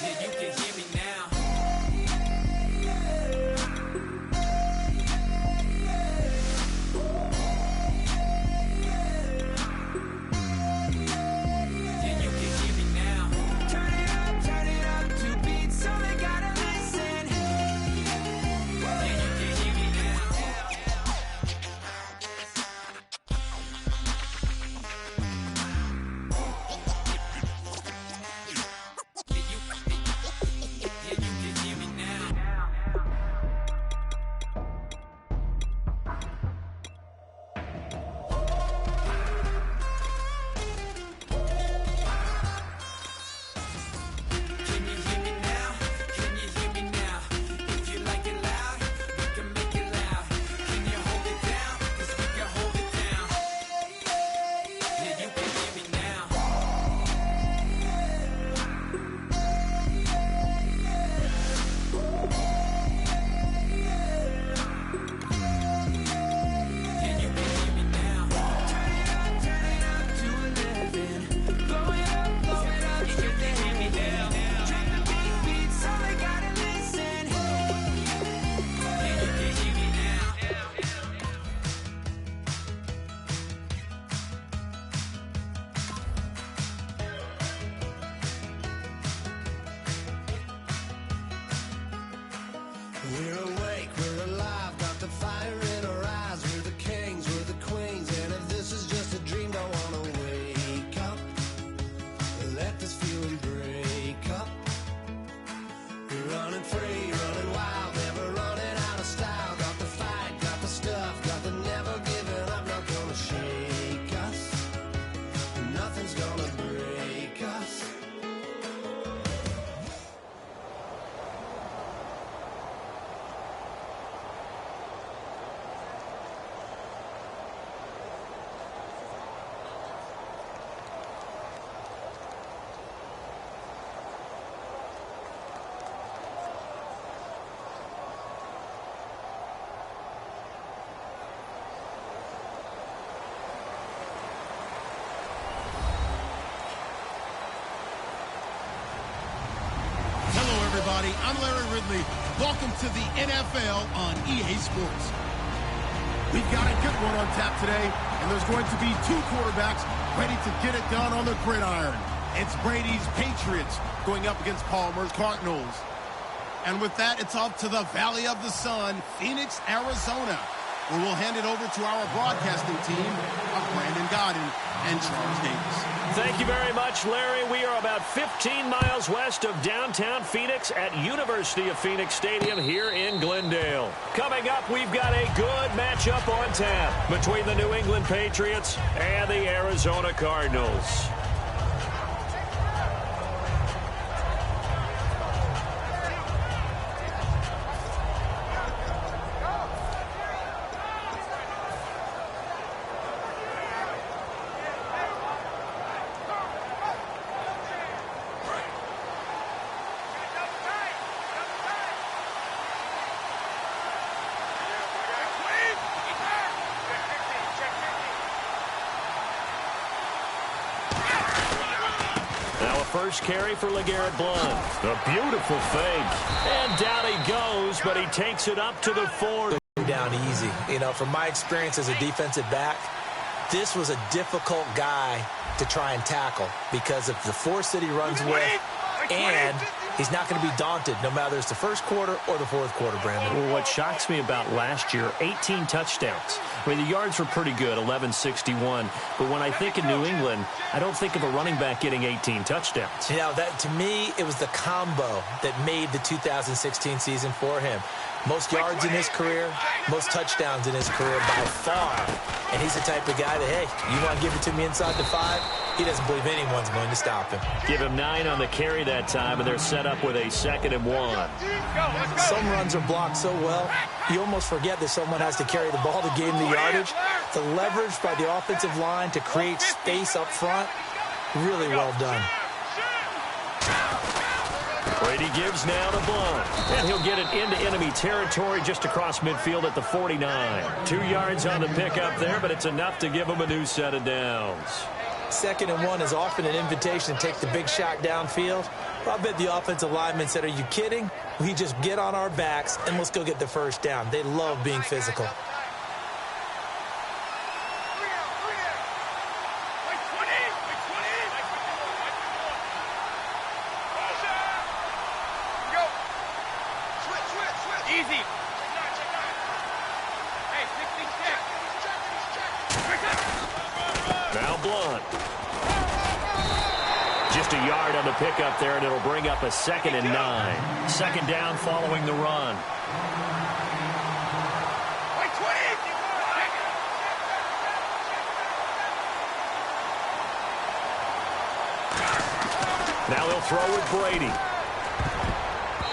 Yeah, you can hear me now. Yeah, you can hear me now. Turn it up, 2 beats, so they gotta listen. Yeah, you can hear me now. We're awake, we're alive, got the fire in our eyes. We're the kings, we're the queens, and if this is just a dream, don't wanna wake up. Let this feeling break up. We're running free, running wild, never running out of style. Got the fight, got the stuff, got the never giving up. Not gonna shake us, nothing's gonna break us. Everybody, I'm Larry Ridley. Welcome to the NFL on EA Sports. We've got a good one on tap today, and there's going to be 2 quarterbacks ready to get it done on the gridiron. It's Brady's Patriots going up against Palmer's Cardinals. And with that, it's off to the Valley of the Sun, Phoenix, Arizona, where we'll hand it over to our broadcasting team of Brandon Godden and Charles Davis. Thank you very much, Larry. We are about 15 miles west of downtown Phoenix at University of Phoenix Stadium here in Glendale. Coming up, we've got a good matchup on tap between the New England Patriots and the Arizona Cardinals. First carry for LeGarrette Blount. A beautiful fake. And down he goes, but he takes it up to the 4. Down easy. You know, from my experience as a defensive back, this was a difficult guy to try and tackle because of the force that he runs with, and he's not going to be daunted no matter it's the first quarter or the fourth quarter, Brandon. Well, what shocks me about last year, 18 touchdowns. I mean, the yards were pretty good, 1161. But when I think of New England, I don't think of a running back getting 18 touchdowns. You know, that to me, it was the combo that made the 2016 season for him. Most yards in his career, most touchdowns in his career by far. And he's the type of guy that, hey, you want to give it to me inside the 5? He doesn't believe anyone's going to stop him. Give him 9 on the carry that time, and they're set up with a 2nd and 1. Some runs are blocked so well, you almost forget that someone has to carry the ball to gain the yardage. The leverage by the offensive line to create space up front, really well done. Brady gives now to Blount, and he'll get it into enemy territory just across midfield at the 49. 2 yards on the pickup there, but it's enough to give him a new set of downs. 2nd and 1 is often an invitation to take the big shot downfield. I bet the offensive lineman said, are you kidding? We just get on our backs and let's go get the first down. They love being physical. Now Blunt. Just a yard on the pickup there, and it'll bring up a 2nd and 9. Second down following the run. Now he'll throw with Brady.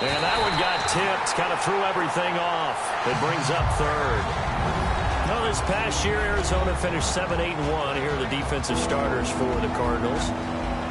And that one got tipped, kind of threw everything off. It brings up 3rd. Well, this past year, Arizona finished 7-8-1. Here are the defensive starters for the Cardinals.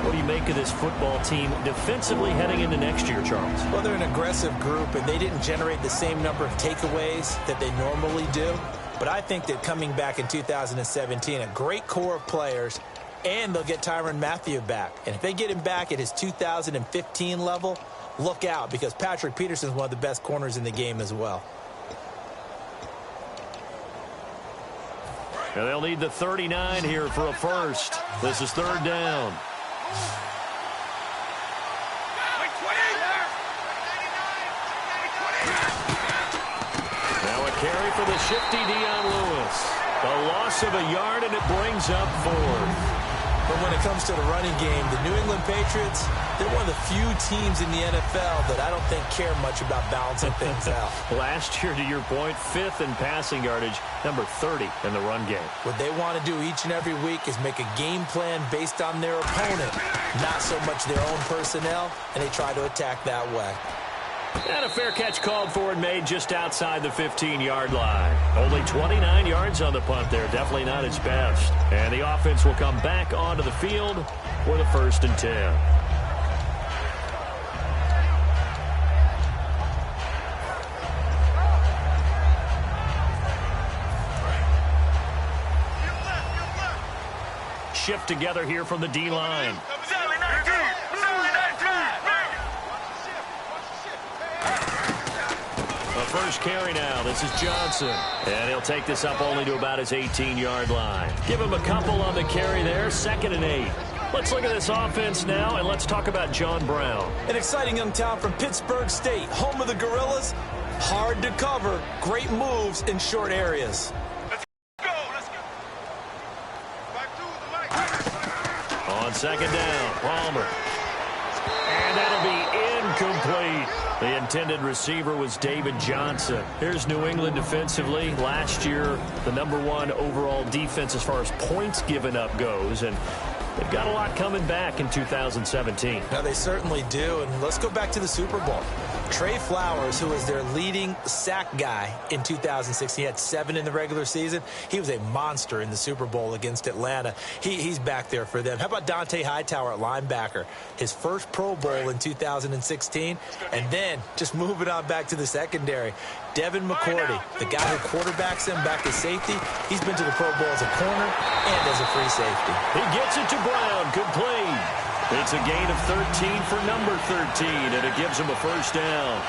What do you make of this football team defensively heading into next year, Charles? Well, they're an aggressive group, and they didn't generate the same number of takeaways that they normally do. But I think that coming back in 2017, a great core of players, and they'll get Tyrann Mathieu back. And if they get him back at his 2015 level, look out, because Patrick Peterson's one of the best corners in the game as well. And they'll need the 39 here for a first. This is 3rd down. Now a carry for the shifty Dion Lewis. A loss of a yard, and it brings up 4th. But when it comes to the running game, the New England Patriots, they're one of the few teams in the NFL that I don't think care much about balancing things out. Last year, to your point, 5th in passing yardage, number 30 in the run game. What they want to do each and every week is make a game plan based on their opponent, not so much their own personnel, and they try to attack that way. And a fair catch called for and made just outside the 15-yard line. Only 29 yards on the punt there. Definitely not its best. And the offense will come back onto the field for the 1st and 10. Shift together here from the D-line. First carry now. This is Johnson. And he'll take this up only to about his 18-yard line. Give him a couple on the carry there. 2nd and 8. Let's look at this offense now, and let's talk about John Brown. An exciting young talent from Pittsburgh State, home of the Gorillas. Hard to cover. Great moves in short areas. Let's go. Back to the mic. On 2nd down, Palmer. And that'll be incomplete. The intended receiver was David Johnson. Here's New England defensively. Last year, the #1 overall defense as far as points given up goes. And they've got a lot coming back in 2017. Now, they certainly do. And let's go back to the Super Bowl. Trey Flowers, who was their leading sack guy in 2016, he had 7 in the regular season. He was a monster in the Super Bowl against Atlanta. He's back there for them. How about Dante Hightower at linebacker? His first Pro Bowl in 2016. And then just moving on back to the secondary. Devin McCourty, the guy who quarterbacks him back to safety, he's been to the Pro Bowl as a corner and as a free safety. He gets it to Brown. Good play. It's a gain of 13 for number 13, and it gives him a first down.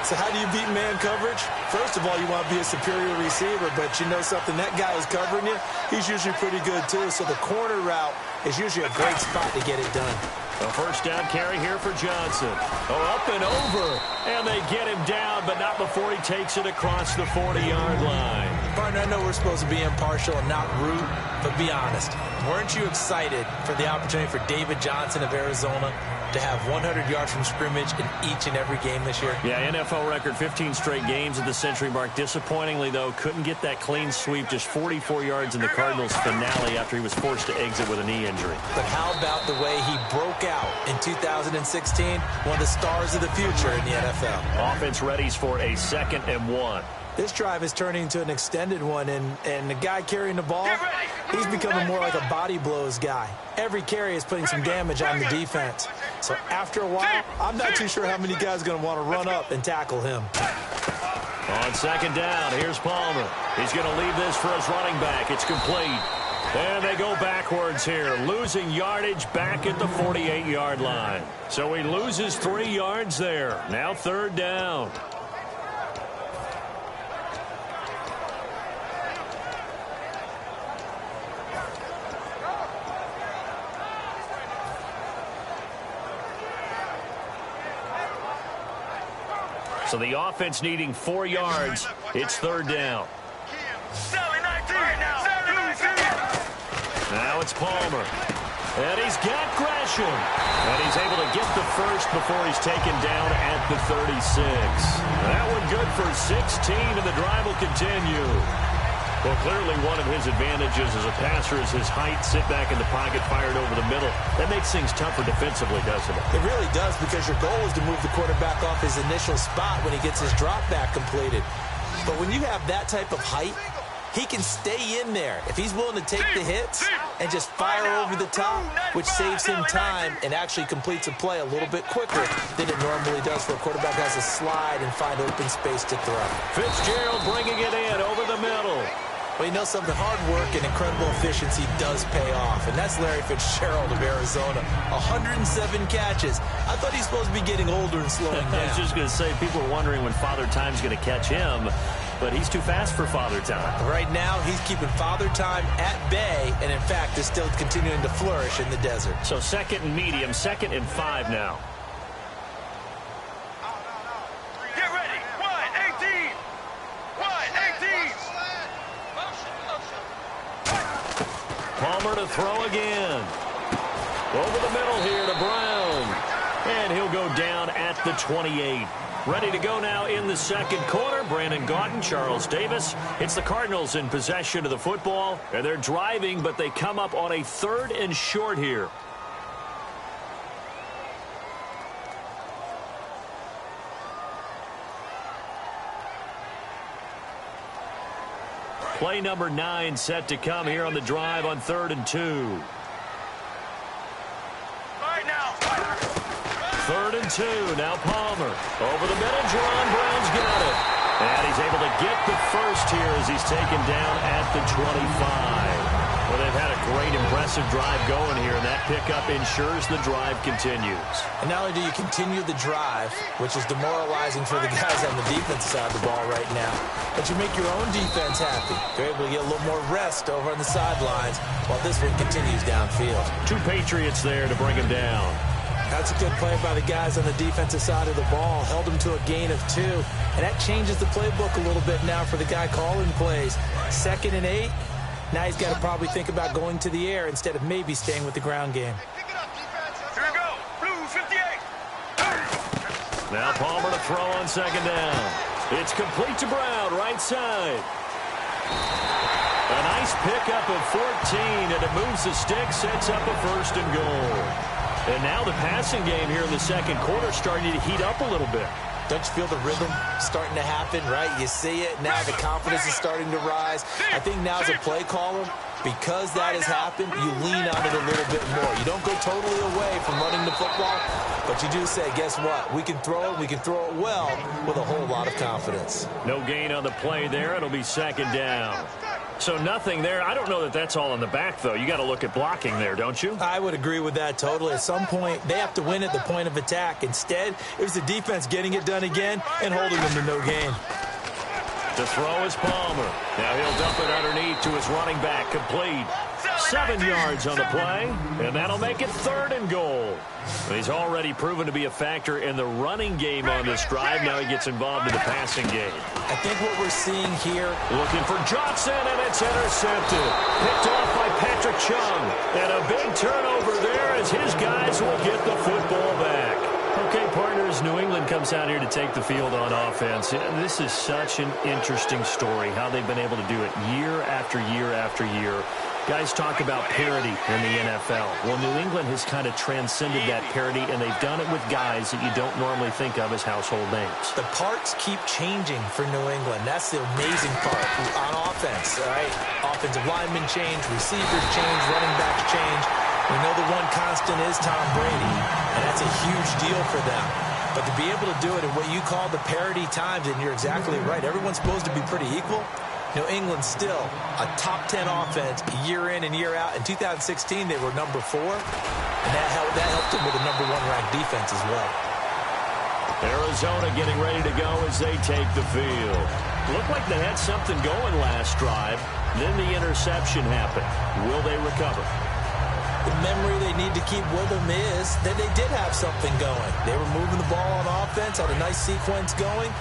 So how do you beat man coverage? First of all, you want to be a superior receiver, but you know something, that guy who's covering you, he's usually pretty good too. So the corner route is usually a great spot to get it done. A first down carry here for Johnson. Oh, up and over. And they get him down, but not before he takes it across the 40-yard line. Partner, I know we're supposed to be impartial and not root, but be honest. Weren't you excited for the opportunity for David Johnson of Arizona to have 100 yards from scrimmage in each and every game this year? Yeah, NFL record 15 straight games at the century mark. Disappointingly, though, couldn't get that clean sweep, just 44 yards in the Cardinals' finale after he was forced to exit with a knee injury. But how about the way he broke out in 2016? One of the stars of the future in the NFL. Offense readies for a 2nd and 1. This drive is turning into an extended one, and the guy carrying the ball, he's becoming more like a body blows guy. Every carry is putting some damage on the defense. So after a while, I'm not too sure how many guys are going to want to run up and tackle him. On 2nd down, here's Palmer. He's going to leave this for his running back. It's complete. And they go backwards here, losing yardage back at the 48-yard line. So he loses 3 yards there. Now 3rd down. So the offense needing 4 yards. It's 3rd down. Now it's Palmer. And he's got Gresham. And he's able to get the first before he's taken down at the 36. That one good for 16, and the drive will continue. Well, clearly one of his advantages as a passer is his height. Sit back in the pocket, fired over the middle. That makes things tougher defensively, doesn't it? It really does, because your goal is to move the quarterback off his initial spot when he gets his drop back completed. But when you have that type of height, he can stay in there if he's willing to take the hits and just fire over the top, which saves him time and actually completes a play a little bit quicker than it normally does for a quarterback who has to slide and find open space to throw. Fitzgerald bringing it in over the middle. Well, you know something, hard work and incredible efficiency does pay off, and that's Larry Fitzgerald of Arizona. 107 catches. I thought he's supposed to be getting older and slowing down. I was just going to say, people are wondering when Father Time's going to catch him, but he's too fast for Father Time. Right now, he's keeping Father Time at bay, and in fact, is still continuing to flourish in the desert. So 2nd and medium, 2nd and 5 now. Get ready. 1-18. 1-18. Palmer to throw again. Over the middle here to Brown. And he'll go down at the 28. Ready to go now in the 2nd quarter. Brandon Gaudin, Charles Davis. It's the Cardinals in possession of the football. And they're driving, but they come up on a 3rd and short here. Play number 9 set to come here on the drive on 3rd and 2. Right now. 3rd and 2. Now Palmer. Over the middle. Jerron Brown's got it. And he's able to get the first here as he's taken down at the 25. Well, they've had a great, impressive drive going here, and that pickup ensures the drive continues. And not only do you continue the drive, which is demoralizing for the guys on the defensive side of the ball right now, but you make your own defense happy. You're able to get a little more rest over on the sidelines while this one continues downfield. 2 Patriots there to bring him down. That's a good play by the guys on the defensive side of the ball. Held him to a gain of 2. And that changes the playbook a little bit now for the guy calling plays. 2nd and 8. Now he's got to probably think about going to the air instead of maybe staying with the ground game. Here we go. Blue 58. Now Palmer to throw on 2nd down. It's complete to Brown, right side. A nice pickup of 14, and it moves the stick, sets up a 1st and goal. And now the passing game here in the 2nd quarter starting to heat up a little bit. Don't you feel the rhythm starting to happen, right? You see it. Now the confidence is starting to rise. I think now as a play caller, because that has happened, you lean on it a little bit more. You don't go totally away from running the football, but you do say, guess what? We can throw it. We can throw it well with a whole lot of confidence. No gain on the play there. It'll be 2nd down. So nothing there. I don't know that that's all in the back, though. You got to look at blocking there, don't you? I would agree with that totally. At some point, they have to win at the point of attack. Instead, it was the defense getting it done again and holding them to no gain. To throw is Palmer. Now he'll dump it underneath to his running back. Complete. 7 yards on the play, and that'll make it 3rd and goal. He's already proven to be a factor in the running game on this drive. Now he gets involved in the passing game. I think what we're seeing here, looking for Johnson, and it's intercepted. Picked off by Patrick Chung. And a big turnover there as his guys will get the football back. Okay, partners, New England comes out here to take the field on offense. This is such an interesting story, how they've been able to do it year after year after year. Guys talk about parity in the NFL. Well, New England has kind of transcended that parity, and they've done it with guys that you don't normally think of as household names. The parts keep changing for New England. That's the amazing part on offense, all right? Offensive linemen change, receivers change, running backs change. We know the one constant is Tom Brady, and that's a huge deal for them. But to be able to do it in what you call the parity times, and you're exactly right, everyone's supposed to be pretty equal. New England still a top 10 offense year in and year out. In 2016, they were number 4, and that helped them with a number 1 ranked defense as well. Arizona getting ready to go as they take the field. Looked like they had something going last drive. Then the interception happened. Will they recover? The memory they need to keep with them is that they did have something going. They were moving the ball on offense, had a nice sequence going.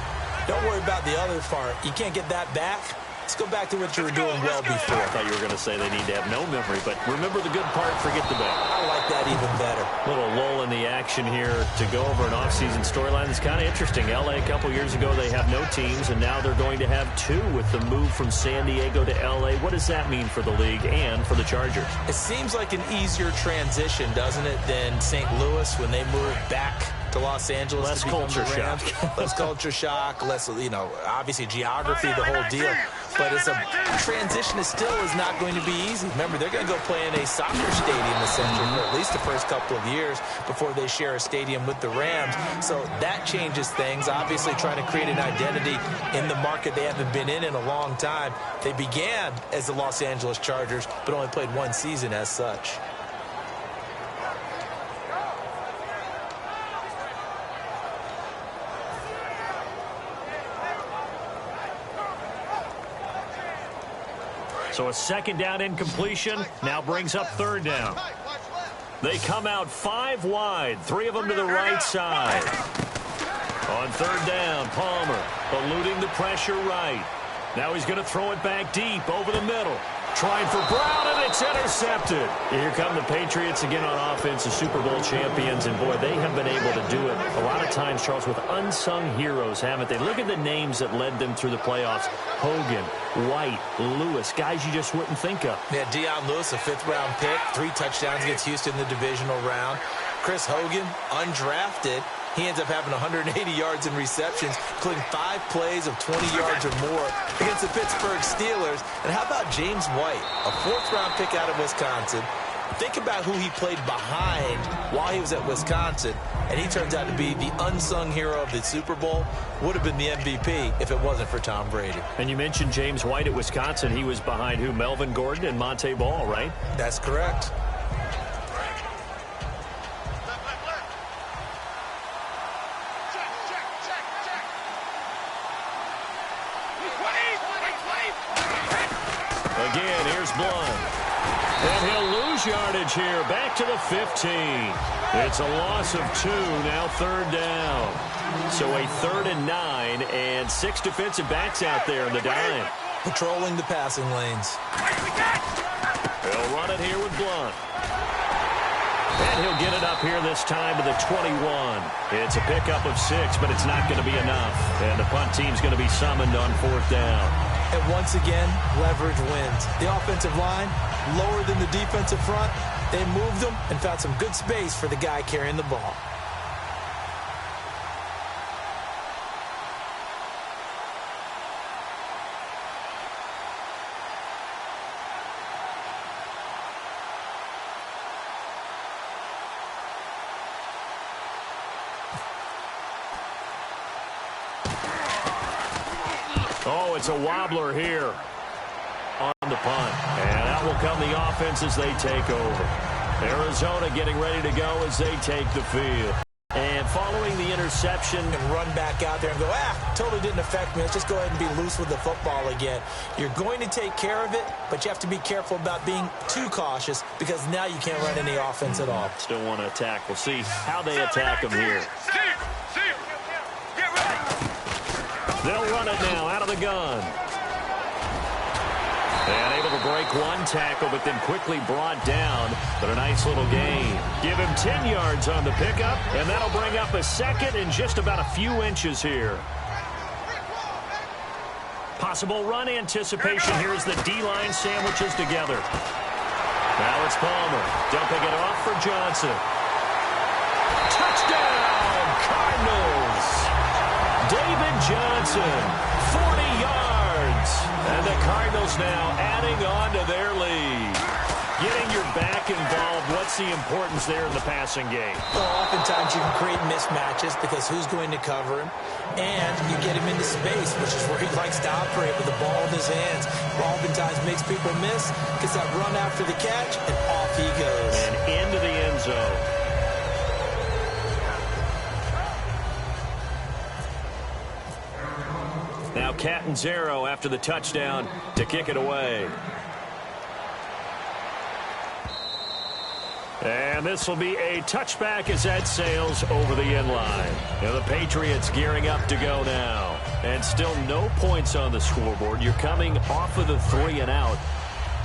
Don't worry about the other part. You can't get that back. Let's go back to what you were doing well before. I thought you were going to say they need to have no memory, but remember the good part, forget the bad. I like that even better. Little lull in the action here to go over an offseason storyline. It's kind of interesting. L.A. a couple years ago, they have no teams, and now they're going to have 2 with the move from San Diego to L.A. What does that mean for the league and for the Chargers? It seems like an easier transition, doesn't it, than St. Louis when they moved back to Los Angeles. Less culture shock. Less culture shock, less, obviously geography, the whole deal. But it's a transition that still is not going to be easy. Remember, they're going to go play in a soccer stadium essentially for at least the first couple of years before they share a stadium with the Rams. So that changes things. Obviously, trying to create an identity in the market they haven't been in a long time. They began as the Los Angeles Chargers, but only played 1 season as such. So a 2nd down incompletion now brings up 3rd down. They come out 5 wide, 3 of them to the right side. On 3rd down, Palmer eluding the pressure right. Now he's going to throw it back deep over the middle. Trying for Brown, and it's intercepted. Here come the Patriots again on offense, the Super Bowl champions, and boy, they have been able to do it a lot of times, Charles, with unsung heroes, haven't they? Look at the names that led them through the playoffs. Hogan, White, Lewis, guys you just wouldn't think of. Yeah, Deion Lewis, a 5th-round pick, 3 touchdowns against Houston in the divisional round. Chris Hogan, undrafted. He ends up having 180 yards in receptions, including 5 plays of 20 yards or more against the Pittsburgh Steelers. And how about James White, a 4th-round pick out of Wisconsin? Think about who he played behind while he was at Wisconsin, and he turns out to be the unsung hero of the Super Bowl. Would have been the MVP if it wasn't for Tom Brady. And you mentioned James White at Wisconsin. He was behind who? Melvin Gordon and Monte Ball, right? That's correct. Again, here's Blunt. And he'll lose yardage here. Back to the 15. It's a loss of 2, now 3rd down. So a 3rd and 9, and 6 defensive backs out there in the dime. Patrolling the passing lanes. He'll run it here with Blunt. And he'll get it up here this time to the 21. It's a pickup of 6, but it's not going to be enough. And the punt team's going to be summoned on 4th down. And once again, leverage wins. The offensive line, lower than the defensive front. They moved them and found some good space for the guy carrying the ball. Oh, it's a wobbler here on the punt. And out will come the offense as they take over. Arizona getting ready to go as they take the field. And following the interception, and run back out there and go, totally didn't affect me. Let's just go ahead and be loose with the football again. You're going to take care of it, but you have to be careful about being too cautious because now you can't run any offense at all. Still want to attack. We'll see how they attack them here. Get ready. They'll run it now out of the gun. And able to break 1 tackle, but then quickly brought down. But a nice little gain. Give him 10 yards on the pickup, and that'll bring up a 2nd and just about a few inches here. Possible run anticipation here as the D-line sandwiches together. Now it's Palmer. Dumping it off for Johnson. Touchdown, Cardinals! David Johnson, 40 yards. And the Cardinals now adding on to their lead. Getting your back involved, what's the importance there in the passing game? Well, oftentimes you can create mismatches because who's going to cover him? And you get him into space, which is where he likes to operate with the ball in his hands. Oftentimes makes people miss, gets that run after the catch, and off he goes. And into the end zone. Now Catanzaro after the touchdown to kick it away. And this will be a touchback as that sails over the end line. And the Patriots gearing up to go now. And still no points on the scoreboard. You're coming off of the 3 and out.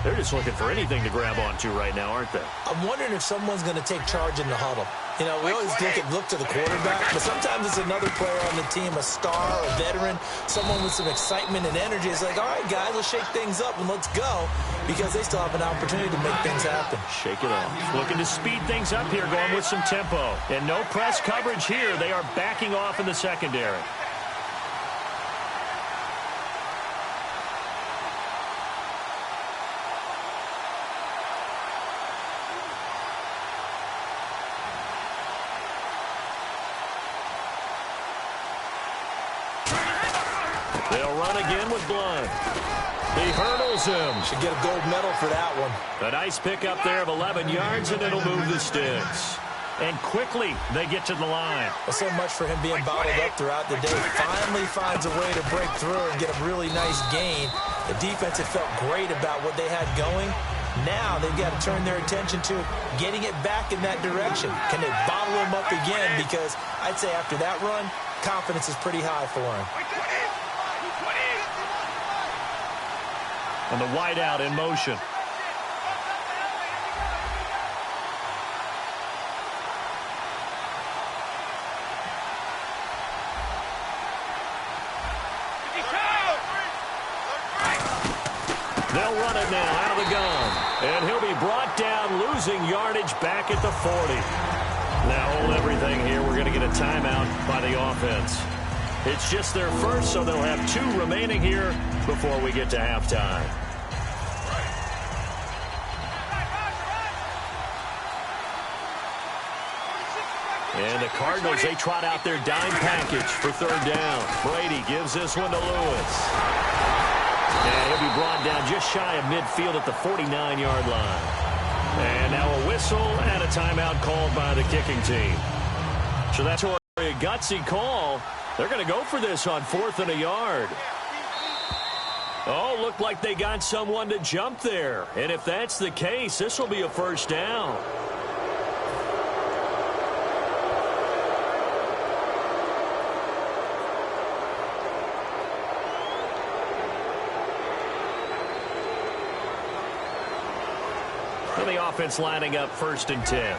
They're just looking for anything to grab onto right now, aren't they? I'm wondering if someone's going to take charge in the huddle. You know, we always look to the quarterback, but sometimes it's another player on the team, a star, a veteran, someone with some excitement and energy. It's like, all right, guys, let's shake things up and let's go, because they still have an opportunity to make things happen. Shake it off. Looking to speed things up here, going with some tempo. And no press coverage here. They are backing off in the secondary. They'll run again with Blunt. He hurdles him. Should get a gold medal for that one. A nice pickup there of 11 yards, and it'll move the sticks. And quickly, they get to the line. Well, so much for him being bottled up throughout the day. Finally finds a way to break through and get a really nice gain. The defense had felt great about what they had going. Now they've got to turn their attention to getting it back in that direction. Can they bottle him up again? Because I'd say after that run, confidence is pretty high for him. And the wideout in motion. They'll run it now out of the gun. And he'll be brought down, losing yardage back at the 40. Now hold everything here. We're going to get a timeout by the offense. It's just their first, so they'll have 2 remaining here before we get to halftime. And the Cardinals, they trot out their dime package for 3rd down. Brady gives this one to Lewis. And he'll be brought down just shy of midfield at the 49-yard line. And now a whistle and a timeout called by the kicking team. So that's a gutsy call. They're going to go for this on 4th and a yard. Oh, looked like they got someone to jump there. And if that's the case, this will be a 1st down. And the offense lining up 1st and 10.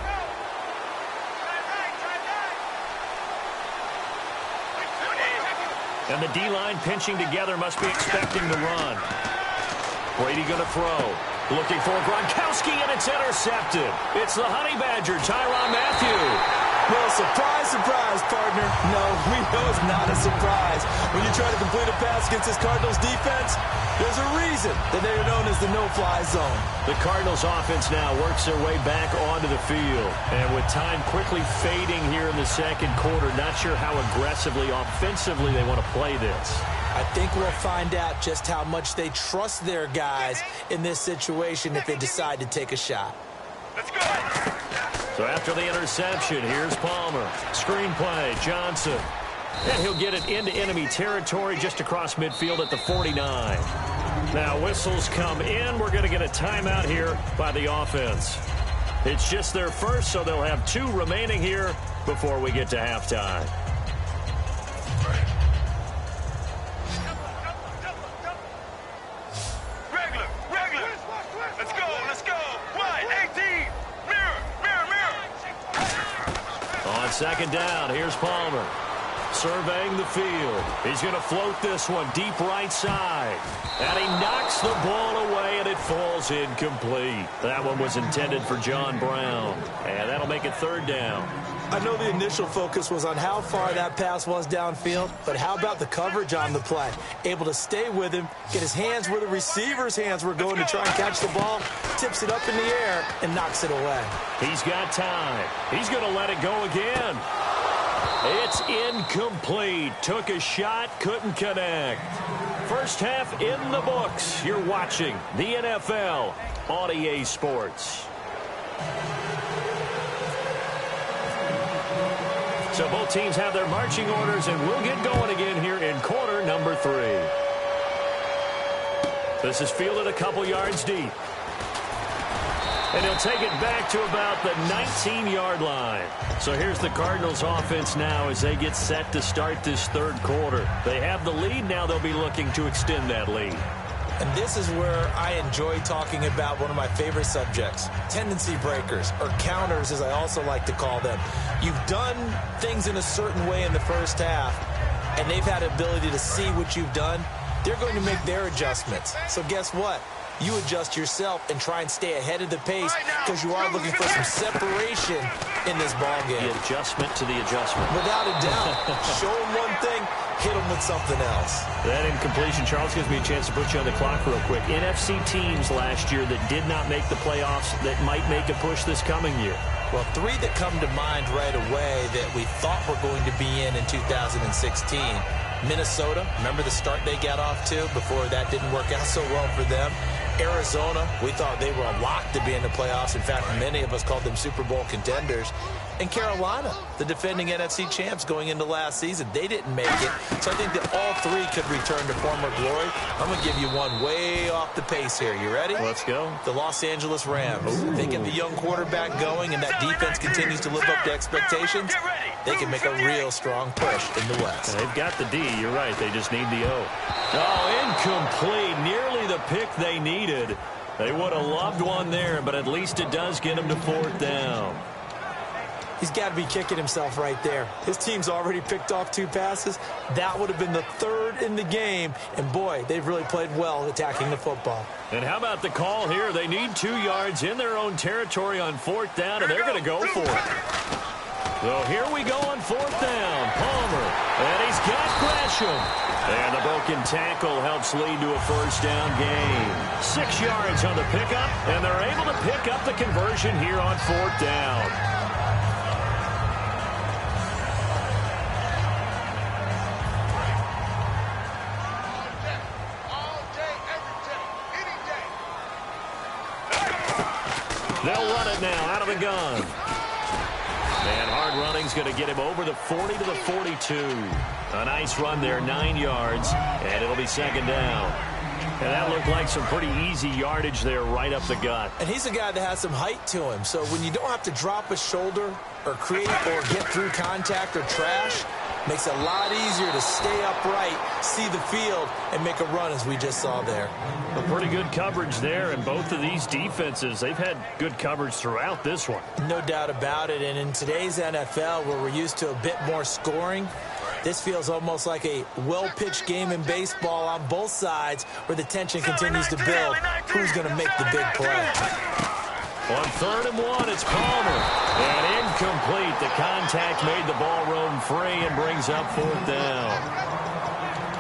And the D-line pinching together, must be expecting to run. Brady going to throw. Looking for Gronkowski, and it's intercepted. It's the Honey Badger, Tyrann Mathieu. Well, surprise, surprise, partner. No, we know it's not a surprise. When you try to complete a pass against this Cardinals defense, there's a reason that they are known as the no-fly zone. The Cardinals offense now works their way back onto the field. And with time quickly fading here in the 2nd quarter, not sure how aggressively, offensively they want to play this. I think we'll find out just how much they trust their guys in this situation if they decide to take a shot. Let's go. So after the interception, here's Palmer. Screen play, Johnson. And he'll get it into enemy territory just across midfield at the 49. Now whistles come in. We're going to get a timeout here by the offense. It's just their first, so they'll have 2 remaining here before we get to halftime. Regular. Let's go. 1-18. Mirror. On 2nd down, here's Palmer. Surveying the field. He's going to float this one deep right side. And he knocks the ball away, and it falls incomplete. That one was intended for John Brown. And that'll make it 3rd down. I know the initial focus was on how far that pass was downfield, but how about the coverage on the play? Able to stay with him, get his hands where the receiver's hands were going to try and catch the ball, tips it up in the air, and knocks it away. He's got time. He's going to let it go again. It's incomplete. Took a shot, couldn't connect. First half in the books. You're watching the NFL on EA Sports. So both teams have their marching orders, and we'll get going again here in quarter number 3. This is fielded a couple yards deep. And he'll take it back to about the 19-yard line. So here's the Cardinals offense now as they get set to start this third quarter. They have the lead. Now they'll be looking to extend that lead. And this is where I enjoy talking about one of my favorite subjects, tendency breakers, or counters as I also like to call them. You've done things in a certain way in the first half, and they've had ability to see what you've done. They're going to make their adjustments. So guess what? You adjust yourself and try and stay ahead of the pace because you are looking for some separation in this ball game. The adjustment to the adjustment. Without a doubt. Show them one thing, hit them with something else. That incompletion, Charles, gives me a chance to put you on the clock real quick. NFC teams last year that did not make the playoffs that might make a push this coming year. Well, 3 that come to mind right away that we thought were going to be in 2016. Minnesota, remember the start they got off to before that didn't work out so well for them. Arizona, we thought they were a lock to be in the playoffs. In fact, many of us called them Super Bowl contenders. And Carolina, the defending NFC champs going into last season, they didn't make it. So I think that all 3 could return to former glory. I'm going to give you one way off the pace here. You ready? Let's go. The Los Angeles Rams. If they get the young quarterback going and that defense continues to live up to expectations, they can make a real strong push in the West. They've got the D. You're right. They just need the O. Oh, incomplete. Nearly the pick they needed. They would have loved one there, but at least it does get them to 4th down. He's got to be kicking himself right there. His team's already picked off 2 passes. That would have been the 3rd in the game. And, boy, they've really played well attacking the football. And how about the call here? They need 2 yards in their own territory on 4th down, and they're going to go for it. So here we go on 4th down. Palmer, and he's got Gresham. And the broken tackle helps lead to a 1st down gain. 6 yards on the pickup, and they're able to pick up the conversion here on 4th down. They'll run it now out of the gun. And hard running's going to get him over the 40 to the 42. A nice run there, 9 yards, and it'll be 2nd down. And that looked like some pretty easy yardage there right up the gut. And he's a guy that has some height to him. So when you don't have to drop a shoulder or create or get through contact or trash, makes it a lot easier to stay upright, see the field, and make a run as we just saw there. A pretty good coverage there, and both of these defenses, they've had good coverage throughout this one. No doubt about it. And in today's NFL, where we're used to a bit more scoring, this feels almost like a well-pitched game in baseball on both sides where the tension continues to build. Who's going to make the big play? On 3rd and 1, it's Palmer. And incomplete. The contact made the ball roam free and brings up 4th down.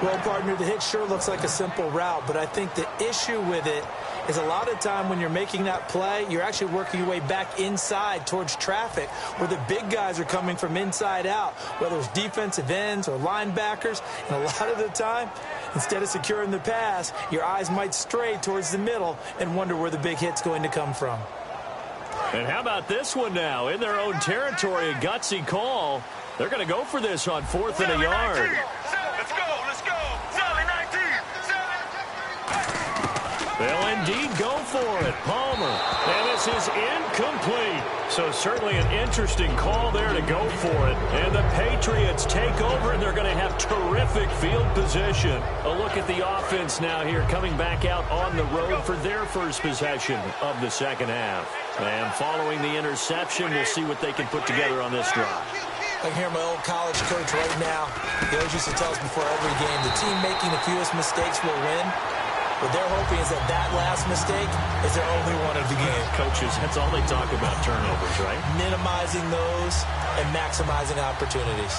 Well, partner, the hit sure looks like a simple route, but I think the issue with it is a lot of time when you're making that play, you're actually working your way back inside towards traffic where the big guys are coming from inside out, whether it's defensive ends or linebackers. And a lot of the time, instead of securing the pass, your eyes might stray towards the middle and wonder where the big hit's going to come from. And how about this one now? In their own territory, a gutsy call. They're going to go for this on 4th and a yard. Let's go, let's go. Sally 19. They'll indeed go for it. Palmer. And this is incomplete. So certainly an interesting call there to go for it. And the Patriots take over, and they're going to have terrific field position. A look at the offense now here, coming back out on the road for their first possession of the 2nd half. And following the interception, we'll see what they can put together on this drive. I can hear my old college coach right now. He always used to tell us before every game, the team making the fewest mistakes will win. What they're hoping is that that last mistake is their only one of the game. Coaches, that's all they talk about, turnovers, right? Minimizing those and maximizing opportunities.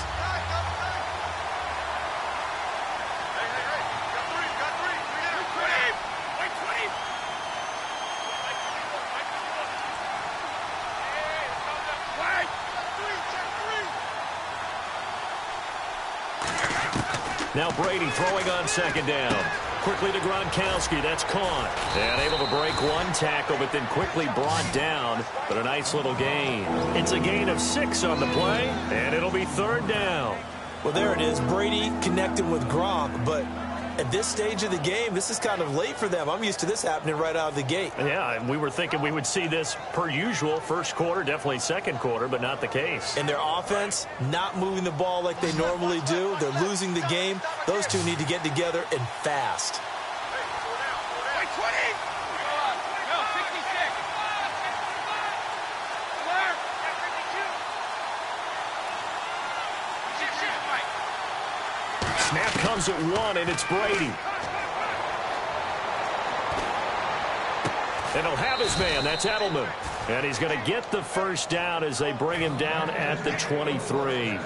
Now Brady throwing on second down. Quickly to Gronkowski. That's caught. And able to break one tackle, but then quickly brought down. But a nice little gain. It's a gain of 6 on the play, and it'll be third down. Well, there it is. Brady connecting with Gronk, but at this stage of the game, this is kind of late for them. I'm used to this happening right out of the gate. Yeah, and we were thinking we would see this per usual. First quarter, definitely second quarter, but not the case. And their offense not moving the ball like they normally do. They're losing the game. Those two need to get together and fast. Snap comes at 1, and it's Brady. And he'll have his man. That's Edelman. And he's going to get the first down as they bring him down at the 23.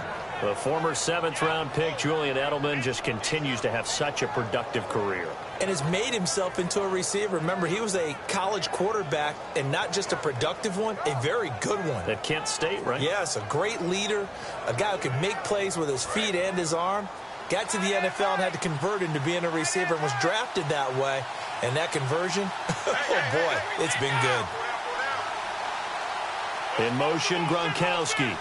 The former 7th-round pick, Julian Edelman, just continues to have such a productive career. And has made himself into a receiver. Remember, he was a college quarterback, and not just a productive one, a very good one. At Kent State, right? Yes, a great leader, a guy who could make plays with his feet and his arm. Got to the NFL and had to convert into being a receiver and was drafted that way. And that conversion, oh boy, it's been good. In motion, Gronkowski.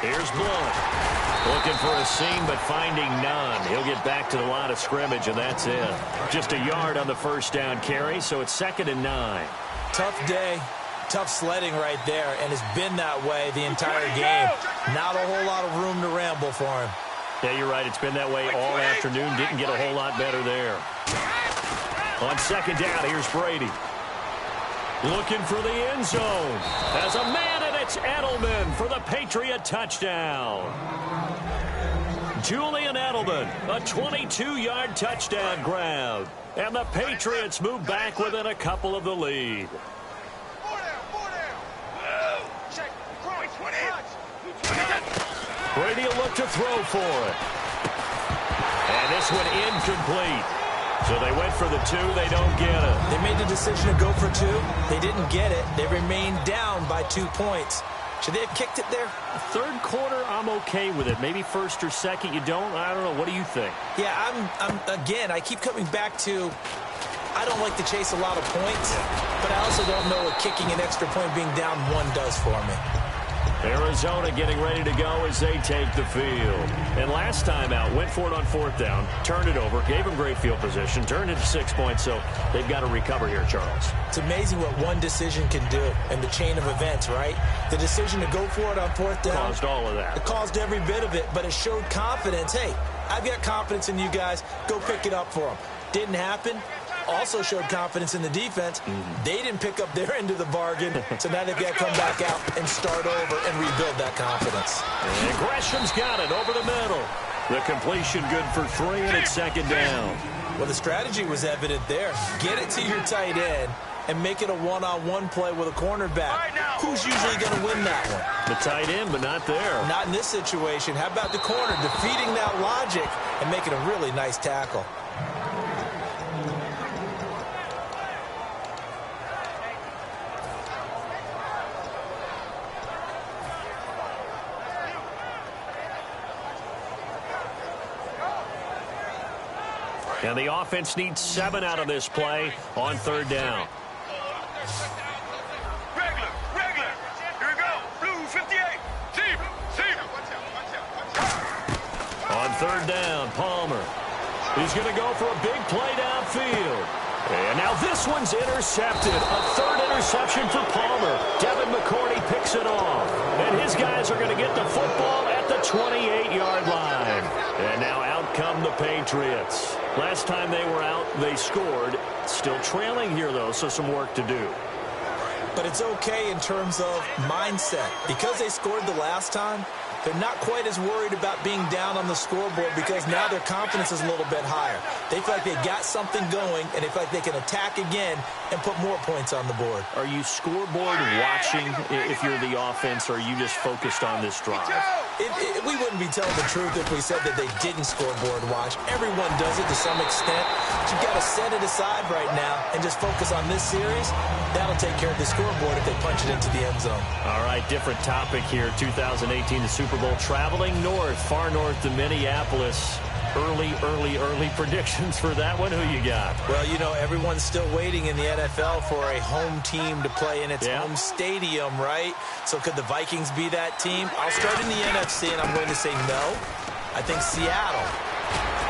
Here's Blunt. Looking for a seam, but finding none. He'll get back to the line of scrimmage, and that's it. Just a yard on the first down carry, so it's 2nd and 9. Tough day. Tough sledding right there, and it's been that way the entire game. Not a whole lot of room to ramble for him. Yeah, you're right. It's been that way all afternoon. Didn't get a whole lot better there. On second down, here's Brady. Looking for the end zone. As a man, and it's Edelman for the Patriot touchdown. Julian Edelman, a 22-yard touchdown grab. And the Patriots move back within a couple of the lead. Brady will look to throw for it. And this one incomplete. So they went for the 2. They don't get it. They made the decision to go for 2. They didn't get it. They remained down by 2 points. Should they have kicked it there? Third quarter, I'm okay with it. Maybe first or second, you don't. I don't know. What do you think? Yeah, again, I keep coming back to I don't like to chase a lot of points, but I also don't know what kicking an extra point being down 1 does for me. Arizona getting ready to go as they take the field. And last time out, went for it on 4th down, turned it over, gave them great field position, turned it to 6 points, so they've got to recover here, Charles. It's amazing what one decision can do in the chain of events, right? The decision to go for it on 4th down. Caused all of that. It caused every bit of it, but it showed confidence. Hey, I've got confidence in you guys. Go pick it up for them. Didn't happen. Also showed confidence in the defense. They didn't pick up their end of the bargain, so now they've got to come back out and start over and rebuild that confidence. And Gresham's got it over the middle. The completion good for 3, and it's 2nd down. Well, the strategy was evident there. Get it to your tight end and make it a one-on-one play with a cornerback. Who's usually going to win that one? The tight end, but not there. Not in this situation. How about the corner defeating that logic and making a really nice tackle? And the offense needs 7 out of this play on 3rd down. Regular. Here we go. Blue 58. Seam. On 3rd down, Palmer. He's going to go for a big play downfield. And now this one's intercepted. A 3rd interception for Palmer. Devin McCourty picks it off. And his guys are going to get the football at the 28-yard line. And now out come the Patriots. Last time they were out, they scored. Still trailing here, though, so some work to do. But it's okay in terms of mindset. Because they scored the last time, they're not quite as worried about being down on the scoreboard because now their confidence is a little bit higher. They feel like they got something going, and they feel like they can attack again and put more points on the board. Are you scoreboard watching if you're the offense, or are you just focused on this drive? We wouldn't be telling the truth if we said that they didn't scoreboard watch. Everyone does it to some extent. But you've got to set it aside right now and just focus on this series. That'll take care of the scoreboard if they punch it into the end zone. All right, different topic here. 2018, the Super Bowl, traveling north, far north to Minneapolis. Early predictions for that one. Who you got? Well, you know, everyone's still waiting in the NFL for a home team to play in its home stadium, right? So could the Vikings be that team? I'll start in the NFC, and I'm going to say no. I think Seattle.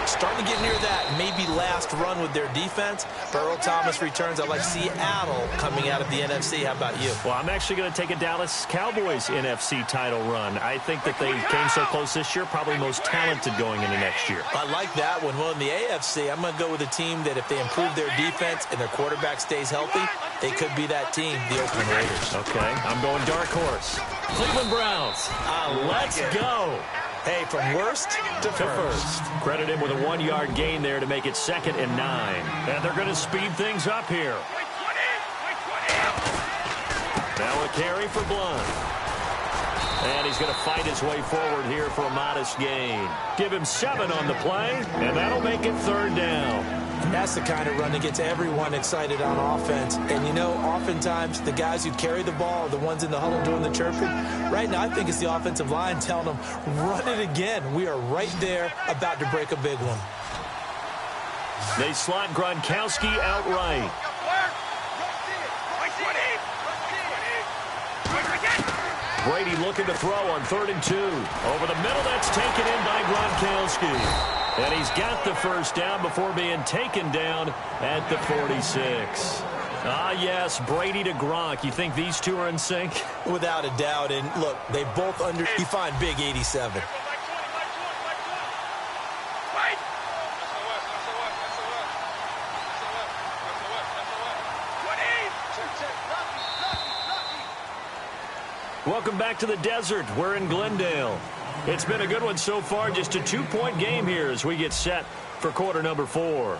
Starting to get near that maybe last run with their defense. Earl Thomas returns. I like Seattle coming out of the NFC. How about you? Well, I'm actually going to take a Dallas Cowboys NFC title run. I think that they came so close this year, probably most talented going into next year. I like that one. Well, in the AFC, I'm going to go with a team that if they improve their defense and their quarterback stays healthy, they could be that team, the Oakland Raiders. Okay, I'm going dark horse. Cleveland Browns. Let's go. Hey, from worst to first. Credit him with a 1-yard gain there to make it 2nd and 9. And they're going to speed things up here. Now a carry for Blunt. And he's going to fight his way forward here for a modest gain. Give him 7 on the play, and that'll make it 3rd down. And that's the kind of run that gets everyone excited on offense. And, you know, oftentimes the guys who carry the ball are the ones in the huddle doing the chirping. Right now, I think it's the offensive line telling them, run it again. We are right there about to break a big one. They slot Gronkowski outright. Brady looking to throw on 3rd and 2. Over the middle, that's taken in by Gronkowski. And he's got the 1st down before being taken down at the 46. Ah, yes, Brady to Gronk. You think these two are in sync? Without a doubt. And, look, they both you find big 87. Welcome back to the desert. We're in Glendale. It's been a good one so far. Just a 2-point game here as we get set for quarter number 4.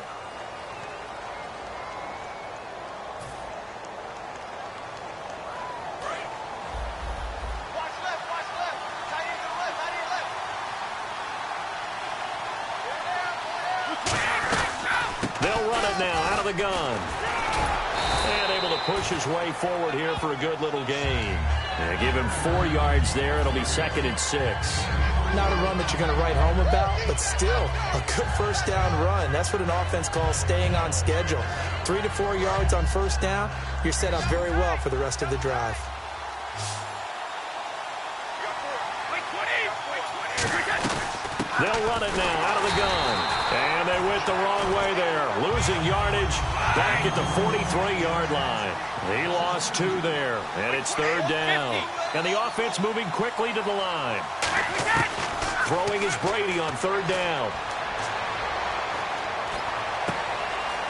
They'll run it now out of the gun. And able to push his way forward here for a good little gain. And give him 4 yards there. It'll be 2nd and 6. Not a run that you're going to write home about, but still a good 1st down run. That's what an offense calls staying on schedule. 3 to 4 yards on 1st down, you're set up very well for the rest of the drive. They'll run it now out of the gun. And they went the wrong way there. Losing yardage back at the 43-yard line. He lost 2 there, and it's 3rd down. And the offense moving quickly to the line. Throwing is Brady on 3rd down.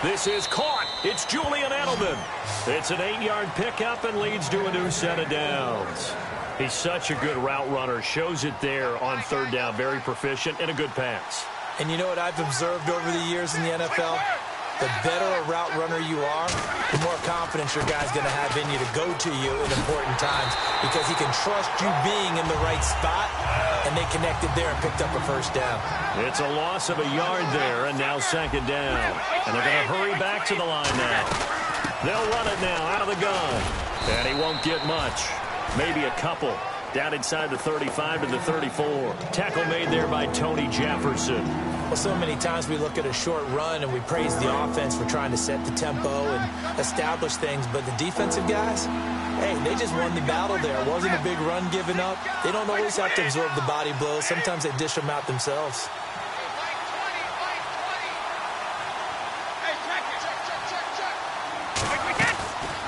This is caught. It's Julian Edelman. It's an 8-yard pickup and leads to a new set of downs. He's such a good route runner. Shows it there on 3rd down. Very proficient and a good pass. And you know what I've observed over the years in the NFL? The better a route runner you are, the more confidence your guy's going to have in you to go to you in important times because he can trust you being in the right spot, and they connected there and picked up a 1st down. It's a loss of a yard there, and now 2nd down. And they're going to hurry back to the line now. They'll run it now out of the gun. And he won't get much. Maybe a couple. Down inside the 35 to the 34. Tackle made there by Tony Jefferson. Well, so many times we look at a short run and we praise the offense for trying to set the tempo and establish things, but the defensive guys, hey, they just won the battle there. It wasn't a big run given up. They don't always have to absorb the body blows. Sometimes they dish them out themselves.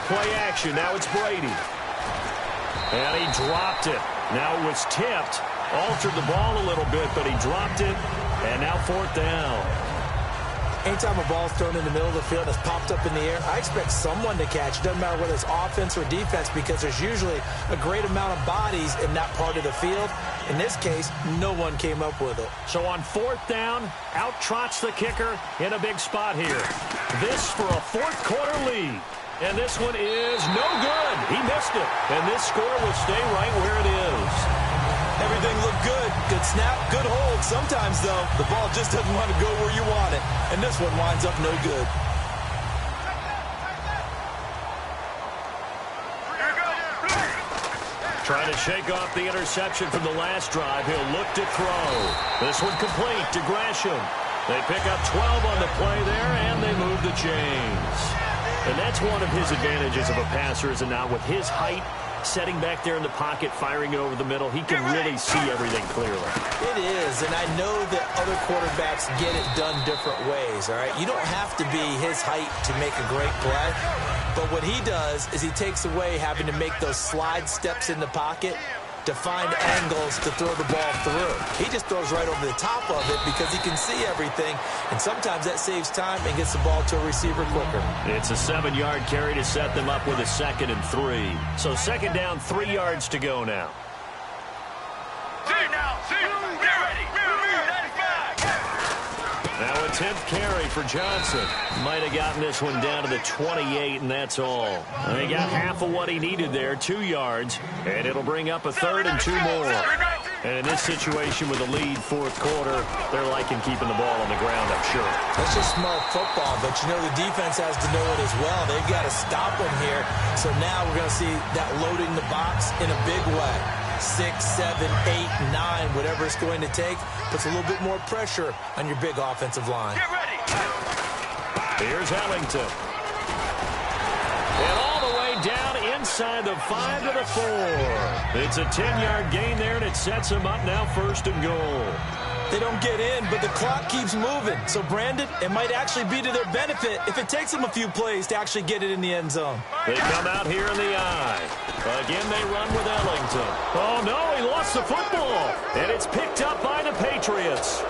Play action. Now it's Brady. And he dropped it. Now it was tipped. Altered the ball a little bit, but he dropped it. And now 4th down. Anytime a ball's thrown in the middle of the field and it's popped up in the air, I expect someone to catch. It doesn't matter whether it's offense or defense because there's usually a great amount of bodies in that part of the field. In this case, no one came up with it. So on 4th down, out trots the kicker in a big spot here. This for a 4th quarter lead. And this one is no good. He missed it. And this score will stay right where it is. Everything looked good. Good snap, good hold. Sometimes, though, the ball just doesn't want to go where you want it. And this one winds up no good. Trying to shake off the interception from the last drive. He'll look to throw. This one complete to Gresham. They pick up 12 on the play there, and they move the chains. And that's one of his advantages of a passer, is it not? With his height, setting back there in the pocket, firing it over the middle, he can really see everything clearly. It is, and I know that other quarterbacks get it done different ways, all right? You don't have to be his height to make a great play, but what he does is he takes away having to make those slide steps in the pocket to find angles to throw the ball through. He just throws right over the top of it because he can see everything, and sometimes that saves time and gets the ball to a receiver quicker. It's a 7-yard carry to set them up with a 2nd and 3. So 2nd down, 3 yards to go now. Now a 10th carry for Johnson. Might have gotten this one down to the 28, and that's all. He got half of what he needed there, 2 yards, and it'll bring up a 3rd and 2 more. And in this situation with a lead 4th quarter, they're liking keeping the ball on the ground, I'm sure. That's just smart football, but you know the defense has to know it as well. They've got to stop them here. So now we're going to see that loading the box in a big way. 6, 7, 8, 9, whatever it's going to take, puts a little bit more pressure on your big offensive line. Get ready. Here's Ellington. And all the way down inside the 5 to the 4. It's a 10-yard gain there, and it sets him up now 1st and goal. They don't get in, but the clock keeps moving. So, Brandon, it might actually be to their benefit if it takes them a few plays to actually get it in the end zone. They come out here in the eye. Again, they run with Ellington. Oh, no, he lost the football. And it's picked up by the Patriots.